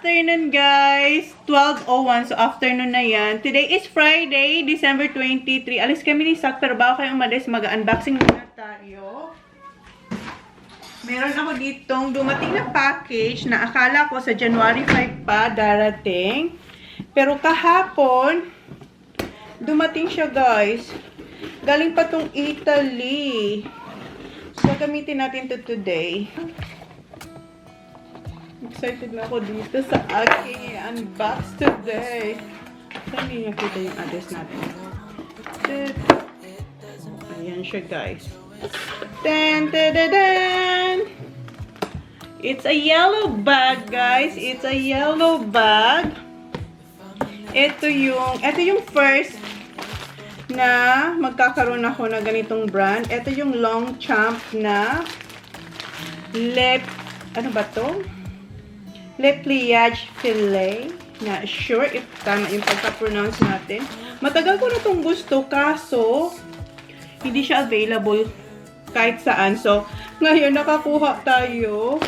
afternoon, guys. 12:01. So, afternoon na yan. Today is Friday, December 23. Alis kami ni Sak, pero bago kayo umalis, mag-unboxing muna tayo. Meron ako ditong dumating na package na akala ko sa January 5 pa darating. Pero kahapon, dumating siya, guys. Galing pa tong Italy. So, gamitin natin to today. Excited na ako dito sa aking unbox today. So, hindi niya kita yung address natin. Ayan siya, guys. Dan, dan, dan, dan. It's a yellow bag, guys. It's a yellow bag. Ito yung first na magkakaroon ako na ganitong brand. Ito yung long champ na ano ba to? Le pliage filet. Not sure if tama yung pagka-pronounce natin. Matagal ko na itong gusto, kaso hindi siya available kahit saan. So, ngayon nakakuha tayo.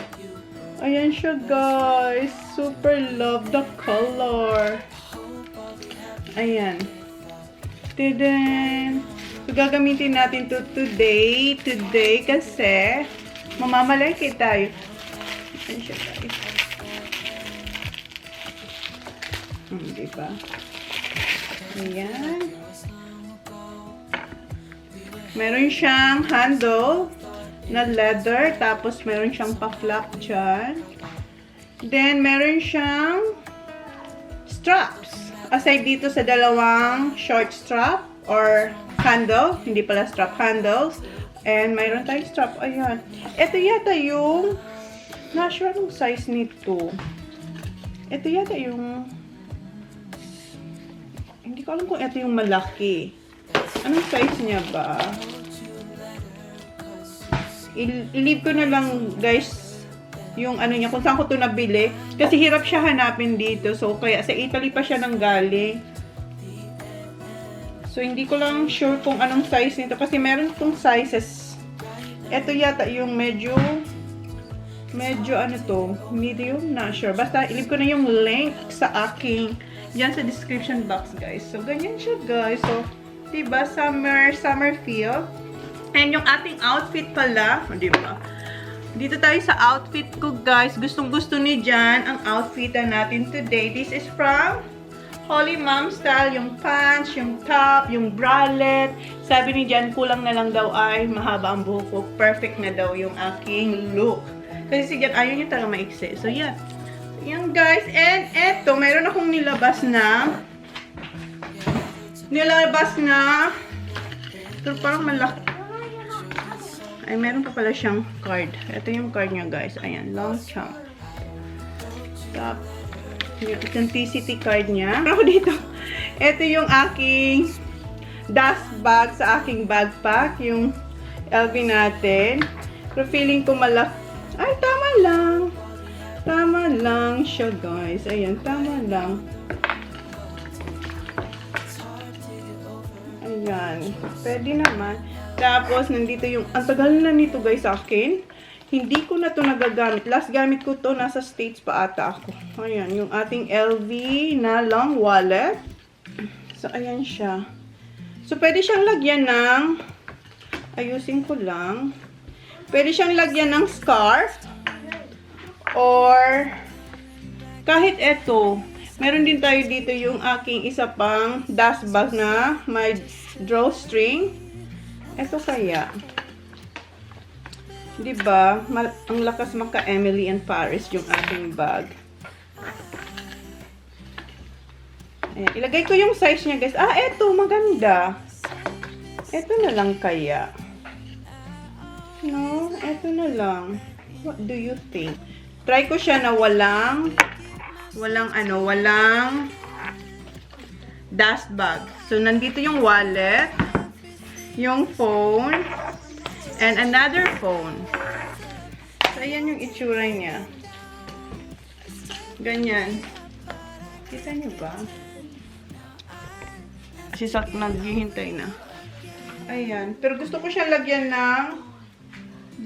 Ayan siya, guys. Super love the color. Ayan. Tadaan! So, gagamitin natin to today kasi mamamalaki tayo. Ayan siya, guys. Diba? Ayan. Meron siyang handle na leather. Tapos, meron siyang pa-flap dyan. Then, meron siyang straps. Aside dito sa dalawang short strap or handle. Hindi pala strap, handles. And, mayroon tayong strap. Ayan. Ito yata yung not sure anong size nito. Ito yata yung hindi ko alam kung ito yung malaki. Anong size niya ba? I-leave ko na lang, guys, yung ano niya, kung saan ko ito nabili. Kasi hirap siya hanapin dito. So, kaya sa Italy pa siya nanggaling. So, hindi ko lang sure kung anong size nito. Kasi meron itong sizes. Ito yata yung medyo ano to, medium, not sure. Basta, i-leave ko na yung link sa aking yan sa description box, guys. So, ganyan siya, guys. So, diba, summer feel. And yung ating outfit pala, diba? Dito tayo sa outfit ko, guys. Gustong-gusto ni Jan ang outfitan natin today. This is from Holy Mom Style. Yung pants, yung top, yung bralette. Sabi ni Jan, kulang na lang daw ay mahaba ang buhok ko. Perfect na daw yung aking look. Kasi si Jan, ayaw niya talaga maiksi. So, yeah. Yan, guys. And eto, mayroon akong nilabas na ito parang malaki. Ay, meron pa pala siyang card. Ito yung card niya, guys. Ayan, long chunk. Stop. Yung authenticity card niya. Pero dito, ito yung aking dust bag sa aking backpack. Yung LV natin. Pero feeling ko malaki. Ay, tama lang. Tama lang siya, guys. Ayan, tama lang. Ayan. Pwede naman. Tapos, nandito yung, ang tagal na nito, guys, sa akin. Hindi ko na to nagagamit. Last gamit ko to, nasa States pa ata ako. Ayan, yung ating LV na long wallet. So, ayan siya. So, pwede siyang lagyan ng, ayusin ko lang. Pwede siyang lagyan ng scarf. Or, kahit eto, meron din tayo dito yung aking isa pang dust bag na may drawstring. Eto kaya. Diba? Ang lakas maka Emily and Paris yung aking bag. Ayan, ilagay ko yung size niya, guys. Ah, eto, maganda. Eto na lang kaya. No, eto na lang. What do you think? Try ko siya na walang dust bag. So, nandito yung wallet, yung phone, and another phone. So, ayan yung itsura niya. Ganyan. Kita niyo ba? Si Sak naghihintay na. Ayan. Pero gusto ko siya lagyan ng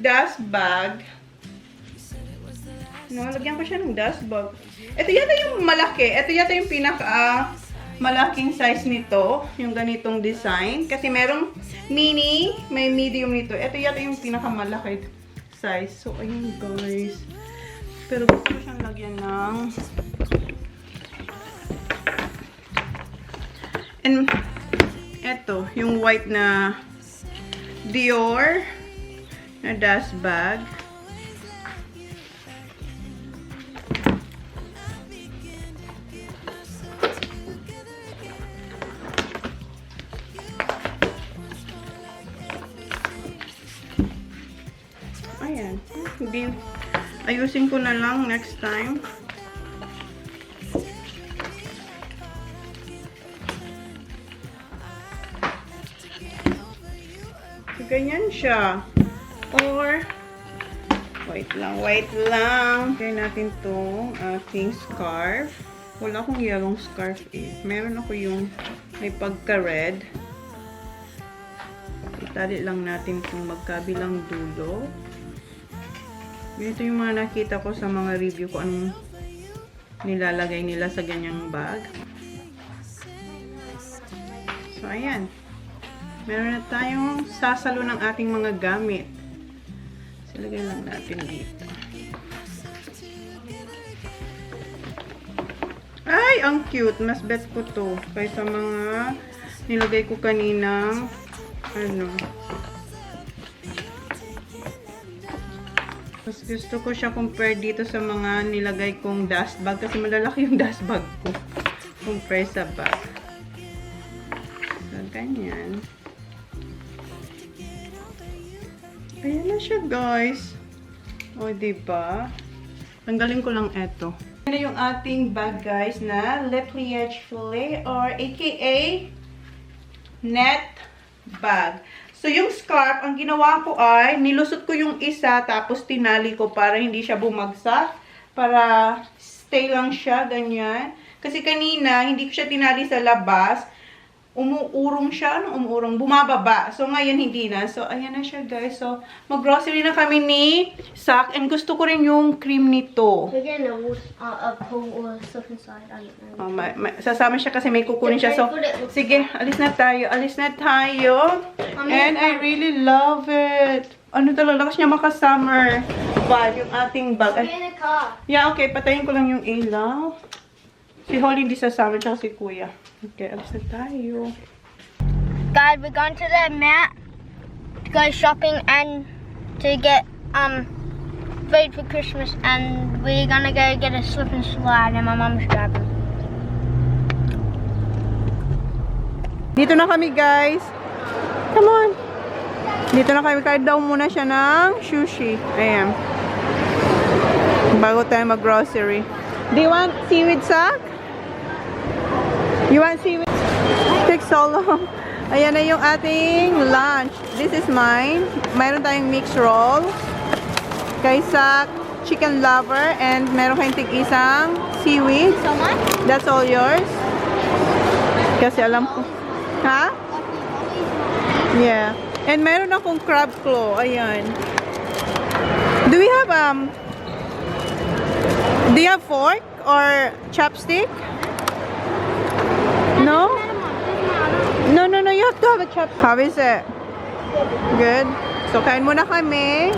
dust bag. No, lagyan ko siya ng dust bag. Ito yata yung malaki. Ito yata yung pinaka malaking size nito. Yung ganitong design. Kasi merong mini, may medium nito. Ito yata yung pinaka malaki size. So, ayun guys. Pero gusto ko siyang lagyan ng... And, eto, yung white na DIOS na dust bag. Ayan. Hindi, ayusin ko na lang next time. So, ganyan siya. Or, wait lang. Gawin natin tong ating scarf. Wala akong yellow scarf eh. Meron ako yung may pagka-red. Itali lang natin kung magkabilang dulo. Ganito yung mga nakita ko sa mga review ko anong nilalagay nila sa ganyang bag. So, ayan. Meron na tayong sasalo ng ating mga gamit. Ilagay lang natin dito. Ay, ang cute. Mas bet ko to. Kaysa mga nilagay ko kaninang ano. Mas gusto ko siya compare dito sa mga nilagay kong dust bag. Kasi malalaki yung dust bag ko. Compare sa bag. So, ganyan. Ayan na siya, guys. O, diba? Tanggalin ko lang eto. Ayan na yung ating bag, guys, na le pliage filet or aka net bag. So, yung scarf, ang ginawa ko ay nilusot ko yung isa tapos tinali ko para hindi siya bumagsak. Para stay lang siya, ganyan. Kasi kanina, hindi ko siya tinali sa labas. Umuurong siya. Anong umuurong? Bumababa. So, ngayon hindi na. So, ayan na siya, guys. So, mag-grocery na kami ni Sak. And gusto ko rin yung cream nito. Again, a pull or stuff inside. Oh, sasama siya kasi may kukunin siya. So, sige, alis na tayo. And I really love it. Ano talaga? Lakas niya maka-summer vibe yung ating bag. In the car. Yeah, okay. Patayin ko lang yung ilaw. Si Holly hindi sasama, tsaka si Kuya. Okay, alis na tayo. Guys, we're going to the mat to go shopping and to get food for Christmas, and we're gonna go get a slip and slide, and my mum's driving. Dito na kami, guys. Come on. Dito na kami. Kahit daw muna siya ng sushi. Ayan. Bago tayo mag-grocery. Do you want seaweed, Sak? You want seaweed? Takes so long. Ayan na yung ating lunch. This is mine. Mayroon tayong mixed roll. Kay Sak, chicken lover. And meron kayong tig-isang seaweed. So much? That's all yours. Kasi alam ko. Ha? Yeah. And meron akong crab claw. Ayan. Do we have do you have fork or chopstick? No? No, you have to have a chopstick. How is it? Good. So, kain muna kami.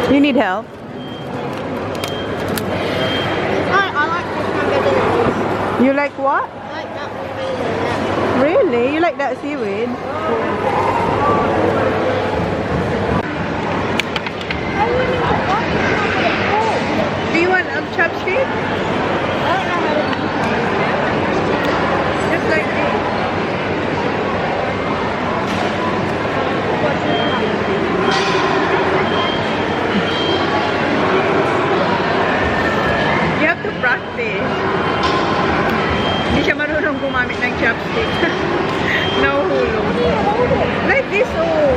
You need help? I like this one better than this. You like what? I like that one better than that. Really? You like that seaweed? Do you want a chopstick? Just like this. You have to practice. Hindi siya marunong gumamit ng chopstick. Nahuhulog. Like this, oh.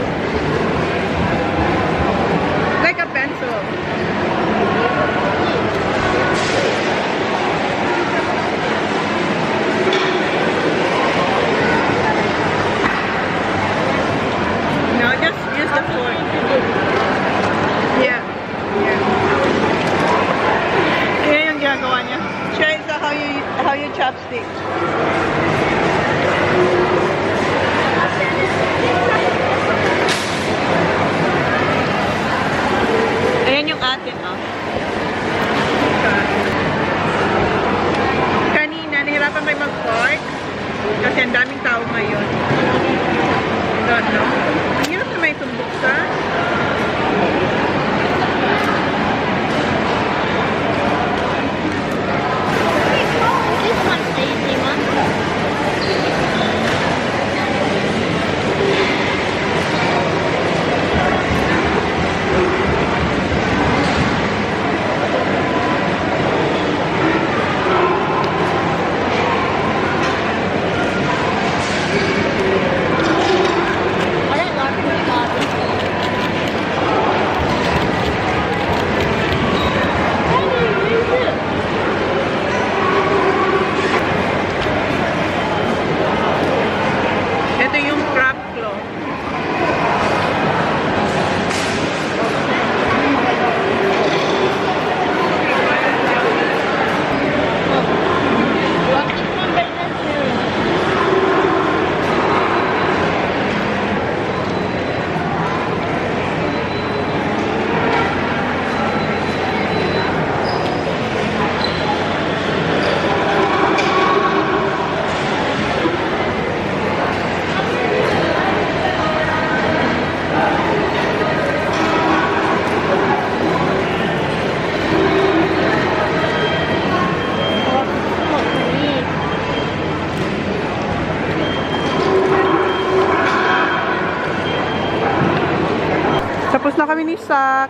na kami ni Sak.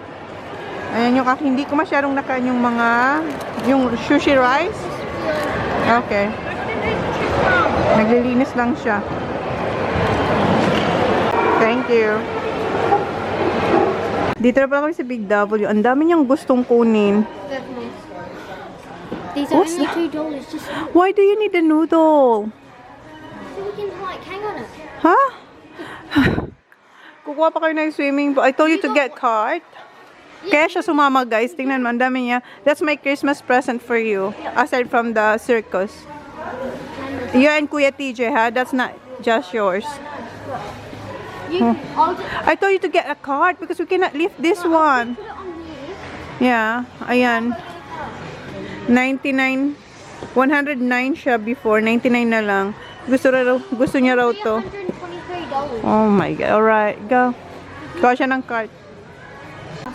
Ayan yung aking, hindi ko masyadong nakain yung mga, yung sushi rice. Okay. Naglilinis lang siya. Thank you. Dito na pala kami sa Big W. Ang dami niyang gustong kunin. These are only $2. Just Why do you need a noodle? so we can like hang on it. Ha? Kukuha pa kayo ng swimming pool. I told you to get cart. Kaya siya sumama, guys. Tingnan mo, ang dami niya. That's my Christmas present for you. Aside from the circus. You and Kuya TJ, ha? That's not just yours. I told you to get a cart because we cannot lift this one. Put it on here. Yeah, ayan. 99, 109 siya before. 99 na lang. Gusto niya raw to. $123. Oh my God. Alright, go. Kuha siya ng cart.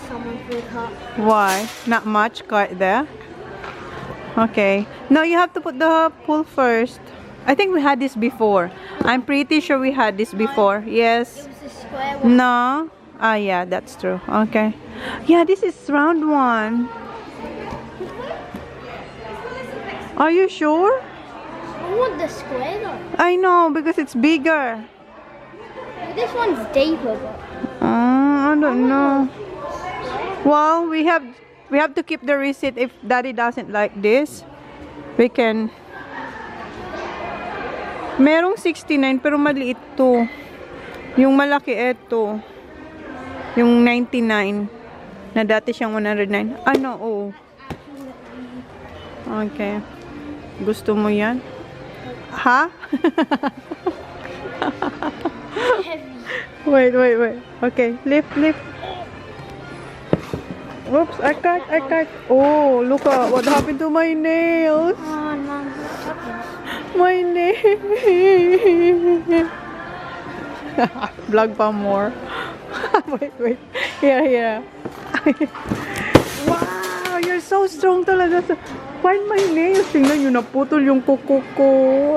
Someone for a cup. Why? Not much cart there. Okay. No, you have to put the pool first. I think we had this before. I'm pretty sure we had this before. Yes. It was a square one. No. Ah, yeah, that's true. Okay. Yeah, this is round one. Are you sure? I want the square though. I know, because it's bigger. This one's deeper. But I don't know. Well, we have to keep the receipt if Daddy doesn't like this. We can. Merong 69 pero maliit to. Yung malaki ito. Yung 99 na dati siyang 109. Ano? Oh. Okay. Gusto mo yan? Ha? Wait. Okay, lift. Oops, I cut. Oh, look what happened to my nails. oh no. My nails. Vlog pa more. wait. Here. Wow, you're so strong talaga. Find my nails. Tingnan nyo, naputol yung kuko ko.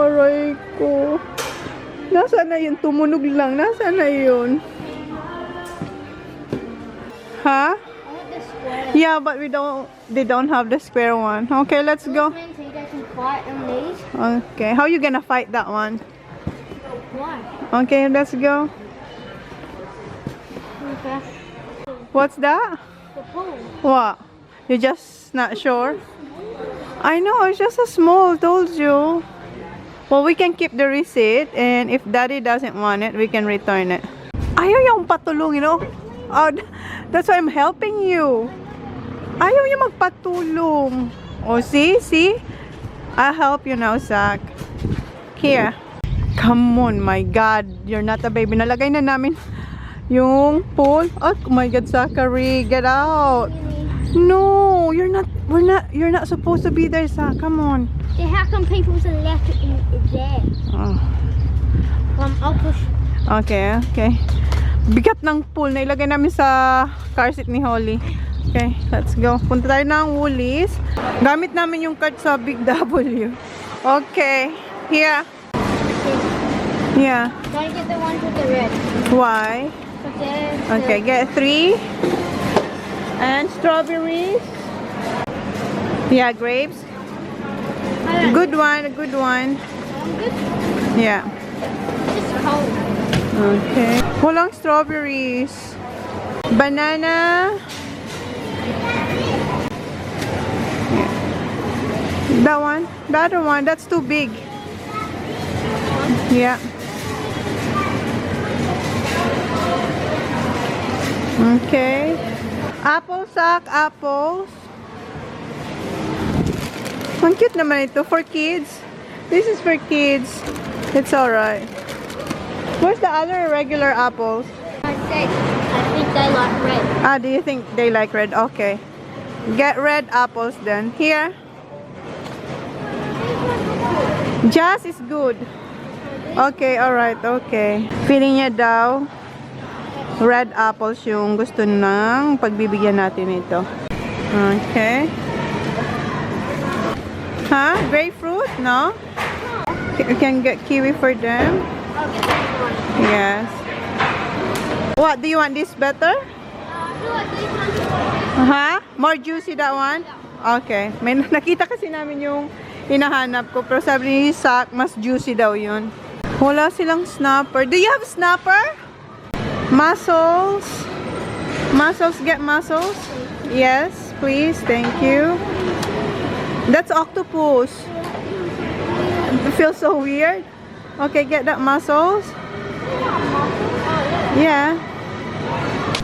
Aray ko. Nasaan na yun? Tumunog lang. Nasaan na yun? Ha? I want the square. Yeah, but they don't have the square one. Okay, let's go. Which means they can fight on these. Okay, how you gonna fight that one? Why? Okay, let's go. Okay. What's that? The pool. What? You're just not sure? I know, it's just a small, told you. Well, we can keep the receipt, and if Daddy doesn't want it, we can return it. Ayaw yung patulong, you know? Oh, that's why I'm helping you. Ayaw yung magpatulong. Oh, see? I'll help you now, Zach. Here. Come on, my God. You're not a baby. Nalagay na namin yung pool. Oh my God, Zachary. Get out. No, you're not supposed to be there, Zach. Come on. Then how come people's left it in there? Oh. I'll push. Okay. Bigat ng pool na ilagay namin sa car seat ni Holly. Okay, let's go. Punta tayo ng Woolies. Gamit namin yung card sa Big W. Okay. Here. Yeah. Don't get the ones with the red. Why? Okay, get 3. And strawberries. Yeah, grapes. Good one. Good. Yeah. It's cold. Okay. Walang strawberries. Banana. Yeah. That one. The other one. That's too big. Yeah. Okay. Apple sack. Apples. Ang cute naman ito. For kids. This is for kids. It's alright. Where's the other regular apples? I think they like red. Ah, do you think they like red? Okay. Get red apples then. Here. Jazz is good. Okay, alright, okay. Feeling niya daw red apples yung gusto ng pagbibigyan natin ito. Okay. Huh? Grapefruit? No? You can get kiwi for them? I'll get this one. Yes. What? Do you want this better? Huh? More juicy that one? Okay. May nakita kasi namin yung hinahanap ko. Pero sabi ni Sak, mas juicy daw yun. Wala silang snapper. Do you have snapper? Mussels? Mussels? Get mussels? Yes, please. Thank you. That's octopus. It feels so weird. Okay, get that mussels. Yeah.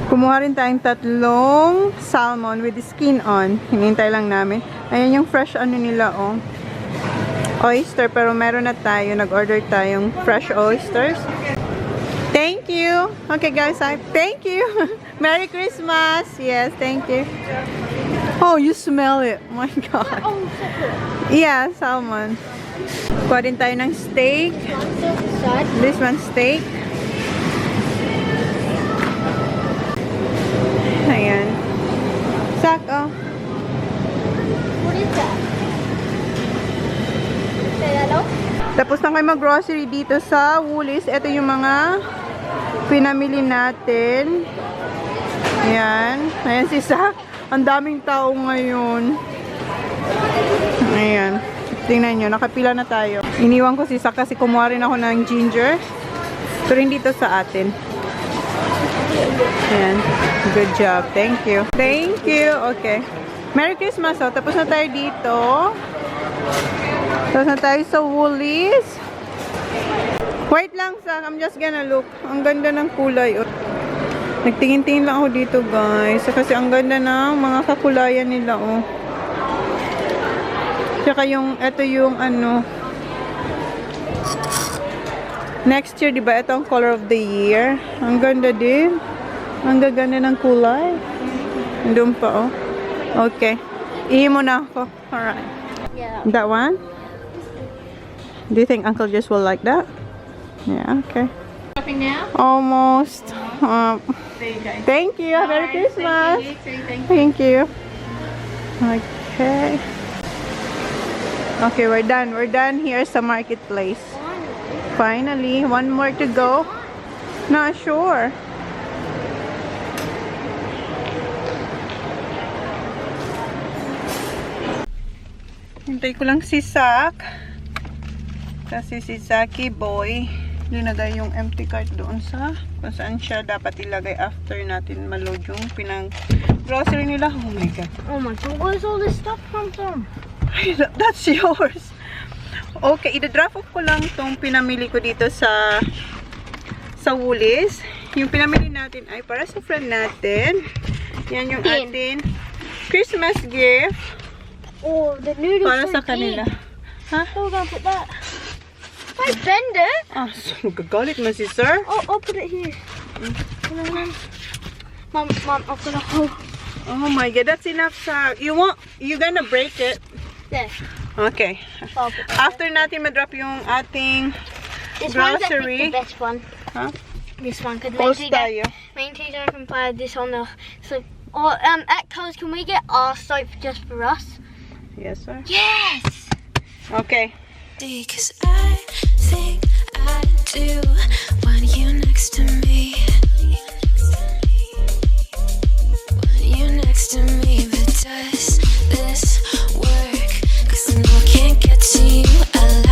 Kumuha rin tayong tatlong salmon with the skin on. Hinintay lang namin. Ayan yung fresh ano nila, oh. Oyster, pero meron na tayo. Nag-order tayong fresh oysters. Thank you. Okay, guys. Thank you. Merry Christmas. Yes, thank you. Oh, you smell it. Oh my God. Yeah, salmon. Kuha din tayo ng steak. This one steak. Ayan. Sak, oh. What is that? Hello? Tapos na kayo mag-grocery dito sa Woolies. Ito yung mga pinamili natin. Ayan. Ayan si Sak. Ang daming tao ngayon. Ayan. Tingnan nyo. Nakapila na tayo. Iniwan ko si Sak kasi kumuha rin ako ng ginger. Pero hindi to sa atin. Ayan. Good job. Thank you. Thank you. Okay. Merry Christmas. Oh. Tapos na tayo dito. Tapos na tayo sa Woolies. Wait lang, Sak. I'm just gonna look. Ang ganda ng kulay. Oh. Nagtingin-tingin lang ako dito, guys. Kasi ang ganda ng mga kakulayan nila, oh. Tsaka yung, ito yung ano. Next year, diba? Ito ang color of the year. Ang ganda din. Ang gaganda ng kulay. Doon pa, oh. Okay. Ihi mo na ako. Alright. Yeah. That one? Do you think Uncle Jess will like that? Yeah, okay. Shopping now? Almost. There you go. Thank you. Merry Christmas. Thank you. Okay. Okay, we're done. We're done here sa marketplace. Finally. One more to go. Not sure. Hintay ko lang si Sak. Kasi si Saki Boy, linagay yung empty cart doon sa kung saan siya dapat ilagay after natin maload yung grocery nila. Oh my God. Oh my God, where's all this stuff come from? That's yours. Okay, i-drop off ko lang tong pinamili ko dito sa Woolies. Yung pinamili natin ay para sa friend natin. Yan yung atin Christmas gift. Oh, the noodles Para from sa kanila. King. Ha? Oh, we're gonna put that. I bend it. Ah, so gagalit mo si sir. Oh, I'll put it here. Mom, I've got a hole. Oh my God, that's enough sa... You're gonna break it. There. Okay. I'll put that After natin ma-drop yung ating This one's grocery. the best one. Huh? This one, because Post tayo. main two don't compare this on the so. Or at Coles, can we get our soap just for us? Yes, sir. Yes. Okay. Because I think I do want you next to me.